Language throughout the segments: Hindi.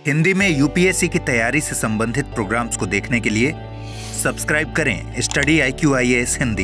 हिंदी में यूपीएससी की तैयारी से संबंधित प्रोग्राम्स को देखने के लिए सब्सक्राइब करें study IQ IAS Hindi.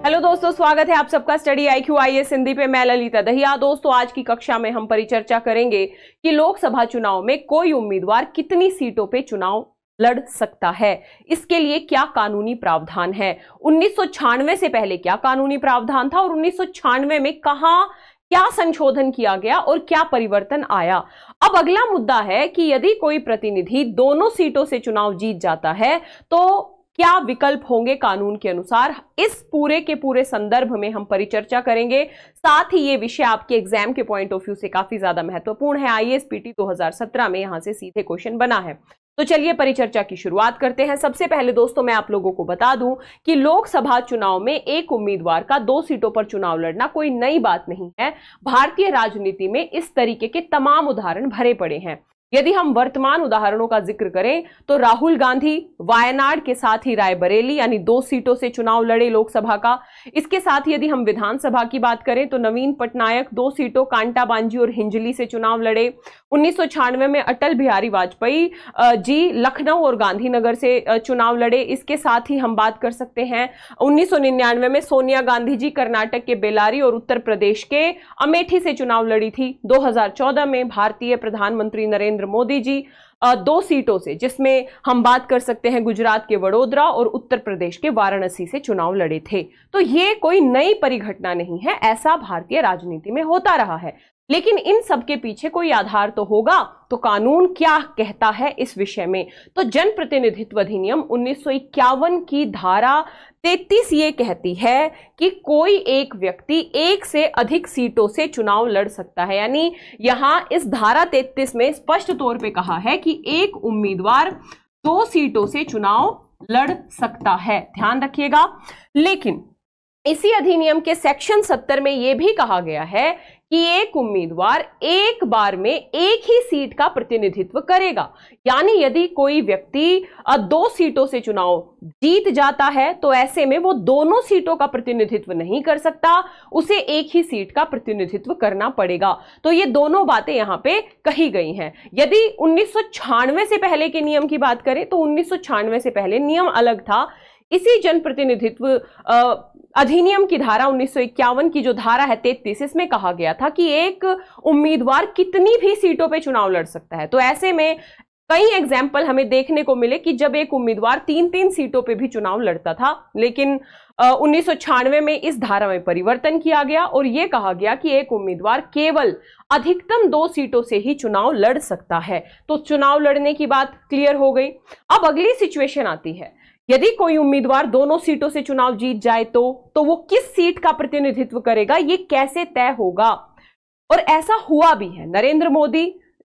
Hello दोस्तों, स्वागत है आप सबका स्टडी IQ IAS हिंदी पे। मैं ललिता दहिया। दोस्तों, आज की कक्षा में हम परिचर्चा करेंगे कि लोकसभा चुनाव में कोई उम्मीदवार कितनी सीटों पे चुनाव लड़ सकता है, इसके लिए क्या कानूनी प्रावधान है, 1996 से पहले क्या कानूनी प्रावधान था और 1996 में कहां क्या संशोधन किया गया और क्या परिवर्तन आया। अब अगला मुद्दा है कि यदि कोई प्रतिनिधि दोनों सीटों से चुनाव जीत जाता है तो क्या विकल्प होंगे कानून के अनुसार। इस पूरे के पूरे संदर्भ में हम परिचर्चा करेंगे। साथ ही ये विषय आपके एग्जाम के पॉइंट ऑफ व्यू से काफी ज्यादा महत्वपूर्ण है। IAS-PT 2017 में यहां से सीधे क्वेश्चन बना है। तो चलिए परिचर्चा की शुरुआत करते हैं। सबसे पहले दोस्तों, मैं आप लोगों को बता दूं कि लोकसभा चुनाव में एक उम्मीदवार का 2 सीटों पर चुनाव लड़ना कोई नई बात नहीं है। भारतीय राजनीति में इस तरीके के तमाम उदाहरण भरे पड़े हैं। यदि हम वर्तमान उदाहरणों का जिक्र करें तो राहुल गांधी वायनाड के साथ ही रायबरेली यानी 2 सीटों से चुनाव लड़े लोकसभा का। इसके साथ यदि हम विधानसभा की बात करें तो नवीन पटनायक 2 सीटों कांटा बांजी और हिंजली से चुनाव लड़े। 1996 में अटल बिहारी वाजपेयी जी लखनऊ और गांधीनगर से चुनाव लड़े। इसके साथ ही हम बात कर सकते हैं 1999 में सोनिया गांधी जी कर्नाटक के बेलारी और उत्तर प्रदेश के अमेठी से चुनाव लड़ी थी। 2014 में भारतीय प्रधानमंत्री नरेंद्र मोदी जी 2 सीटों से, जिसमें हम बात कर सकते हैं गुजरात के वडोदरा और उत्तर प्रदेश के वाराणसी से चुनाव लड़े थे। तो ये कोई नई परिघटना नहीं है, ऐसा भारतीय राजनीति में होता रहा है। लेकिन इन सब के पीछे कोई आधार तो होगा। तो कानून क्या कहता है इस विषय में? तो जनप्रतिनिधित्व अधिनियम 1951 की धारा 33 ये कहती है कि कोई एक व्यक्ति एक से अधिक सीटों से चुनाव लड़ सकता है। यानी यहां इस धारा 33 में स्पष्ट तौर पे कहा है कि एक उम्मीदवार 2 सीटों से चुनाव लड़ सकता है, ध्यान रखिएगा। लेकिन इसी अधिनियम के सेक्शन 70 में यह भी कहा गया है कि एक उम्मीदवार एक बार में एक ही सीट का प्रतिनिधित्व करेगा। यानी यदि कोई व्यक्ति 2 सीटों से चुनाव जीत जाता है तो ऐसे में वो दोनों सीटों का प्रतिनिधित्व नहीं कर सकता, उसे एक ही सीट का प्रतिनिधित्व करना पड़ेगा। तो ये दोनों बातें यहां पे कही गई हैं। यदि 1996 से पहले के नियम की बात करें तो 1996 से पहले नियम अलग था। इसी जनप्रतिनिधित्व अधिनियम की धारा 1951 की जो धारा है 33, इसमें कहा गया था कि एक उम्मीदवार कितनी भी सीटों पे चुनाव लड़ सकता है। तो ऐसे में कई एग्जाम्पल हमें देखने को मिले कि जब एक उम्मीदवार 3-3 सीटों पे भी चुनाव लड़ता था। लेकिन 1996 में इस धारा में परिवर्तन किया गया और यह कहा गया कि एक उम्मीदवार केवल अधिकतम 2 सीटों से ही चुनाव लड़ सकता है। तो चुनाव लड़ने की बात क्लियर हो गई। अब अगली सिचुएशन आती है, यदि कोई उम्मीदवार दोनों सीटों से चुनाव जीत जाए तो वो किस सीट का प्रतिनिधित्व करेगा, ये कैसे तय होगा। और ऐसा हुआ भी है। नरेंद्र मोदी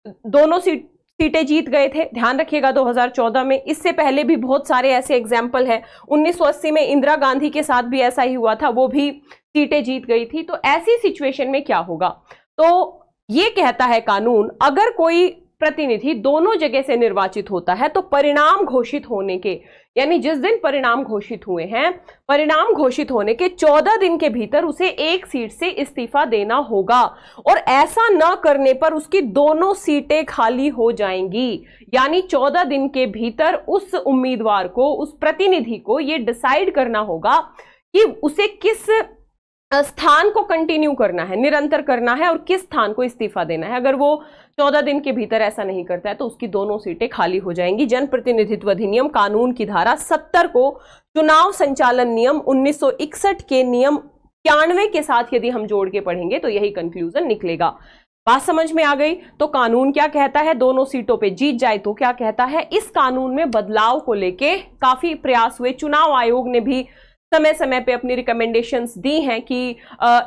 दोनों सीटें जीत गए थे, ध्यान रखिएगा 2014 में। इससे पहले भी बहुत सारे ऐसे एग्जाम्पल हैं। 1980 में इंदिरा गांधी के साथ भी ऐसा ही हुआ था, वो भी सीटें जीत गई थी। तो ऐसी सिचुएशन में क्या होगा? तो ये कहता है कानून, अगर कोई प्रतिनिधि दोनों जगह से निर्वाचित होता है तो परिणाम घोषित होने के, यानी जिस दिन परिणाम घोषित हुए हैं, परिणाम घोषित होने के 14 दिन के भीतर उसे एक सीट से इस्तीफा देना होगा। और ऐसा न करने पर उसकी दोनों सीटें खाली हो जाएंगी। यानी 14 दिन के भीतर उस उम्मीदवार को, उस प्रतिनिधि को यह डिसाइड करना होगा कि उसे किस स्थान को कंटिन्यू करना है, निरंतर करना है, और किस स्थान को इस्तीफा देना है। अगर वो 14 दिन के भीतर ऐसा नहीं करता है तो उसकी दोनों सीटें खाली हो जाएंगी। जनप्रतिनिधित्व अधिनियम कानून की धारा 70 को चुनाव संचालन नियम 1961 के नियम 91 के साथ यदि हम जोड़ के पढ़ेंगे तो यही कंक्लूजन निकलेगा। बात समझ में आ गई? तो कानून क्या कहता है, दोनों सीटों पे जीत जाए तो क्या कहता है। इस कानून में बदलाव को लेके काफी प्रयास हुए। चुनाव आयोग ने भी समय समय पे अपनी रिकमेंडेशंस दी हैं कि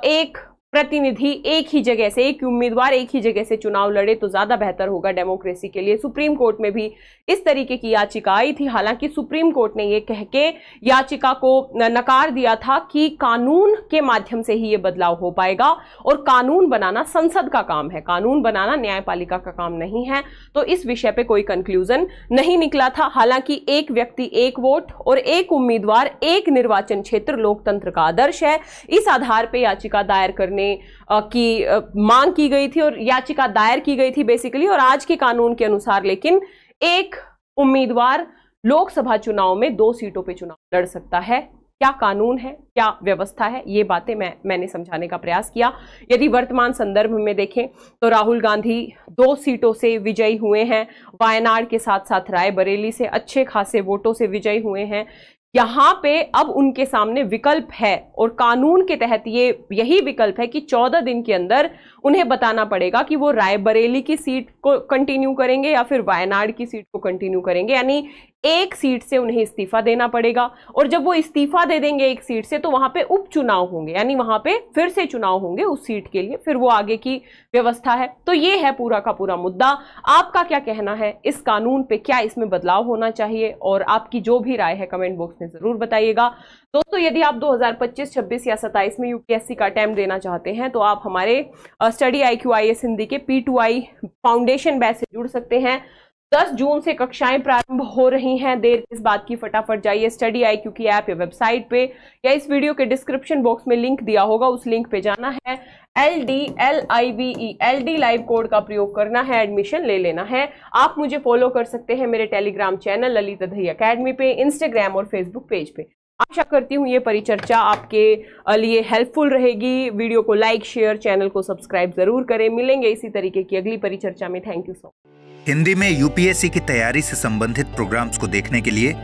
एक प्रतिनिधि एक ही जगह से, एक उम्मीदवार एक ही जगह से चुनाव लड़े तो ज्यादा बेहतर होगा डेमोक्रेसी के लिए। सुप्रीम कोर्ट में भी इस तरीके की याचिका आई थी। हालांकि सुप्रीम कोर्ट ने यह कह के याचिका को नकार दिया था कि कानून के माध्यम से ही यह बदलाव हो पाएगा और कानून बनाना संसद का काम है, कानून बनाना न्यायपालिका का काम नहीं है। तो इस विषय पे कोई कंक्लूजन नहीं निकला था। हालांकि एक व्यक्ति एक वोट और एक उम्मीदवार एक निर्वाचन क्षेत्र लोकतंत्र का आदर्श है। इस आधार पर याचिका दायर करने सामने मांग की गई थी और याचिका दायर की गई थी बेसिकली। और आज के कानून के अनुसार लेकिन एक उम्मीदवार लोकसभा चुनाव में 2 सीटों पे चुनाव लड़ सकता है। क्या कानून है, क्या व्यवस्था है, ये बातें मैंने समझाने का प्रयास किया। यदि वर्तमान संदर्भ में देखें तो राहुल गांधी 2 सीटों से विजयी हुए हैं, वायनाड के साथ साथ रायबरेली से अच्छे खासे वोटों से विजयी हुए हैं। यहां पे अब उनके सामने विकल्प है और कानून के तहत यही विकल्प है कि 14 दिन के अंदर उन्हें बताना पड़ेगा कि वो रायबरेली की सीट को कंटिन्यू करेंगे या फिर वायनाड की सीट को कंटिन्यू करेंगे। यानी एक सीट से उन्हें इस्तीफा देना पड़ेगा और जब वो इस्तीफा दे देंगे एक सीट से तो वहां पे उपचुनाव होंगे, यानी वहां पे फिर से चुनाव होंगे उस सीट के लिए, फिर वो आगे की व्यवस्था है। तो ये है पूरा का पूरा मुद्दा। आपका क्या कहना है इस कानून पे, क्या इसमें बदलाव होना चाहिए, और आपकी जो भी राय है कमेंट बॉक्स में जरूर बताइएगा। दोस्तों यदि आप 2025, 26 या 27 में यूपीएससी का अटेम्प्ट देना चाहते हैं तो आप हमारे स्टडी IQ IAS हिंदी के P2I फाउंडेशन बैच से जुड़ सकते हैं। 10 जून से कक्षाएं प्रारंभ हो रही हैं, देर किस बात की, फटाफट जाइए स्टडी IQ की ऐप या वेबसाइट पे, या इस वीडियो के डिस्क्रिप्शन बॉक्स में लिंक दिया होगा, उस लिंक पे जाना है, LD लाइव कोड का प्रयोग करना है, एडमिशन ले लेना है। आप मुझे फॉलो कर सकते हैं मेरे टेलीग्राम चैनल ललिता दही अकेडमी पे, इंस्टाग्राम और फेसबुक पेज पे। आशा करती हूँ ये परिचर्चा आपके लिए हेल्पफुल रहेगी। वीडियो को लाइक, शेयर, चैनल को सब्सक्राइब जरूर करें। मिलेंगे इसी तरीके की अगली परिचर्चा में। Thank you so much. Hindi में यूपीएससी की तैयारी से संबंधित प्रोग्राम्स को देखने के लिए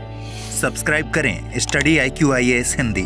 सब्सक्राइब करें स्टडी IQ IAS हिंदी।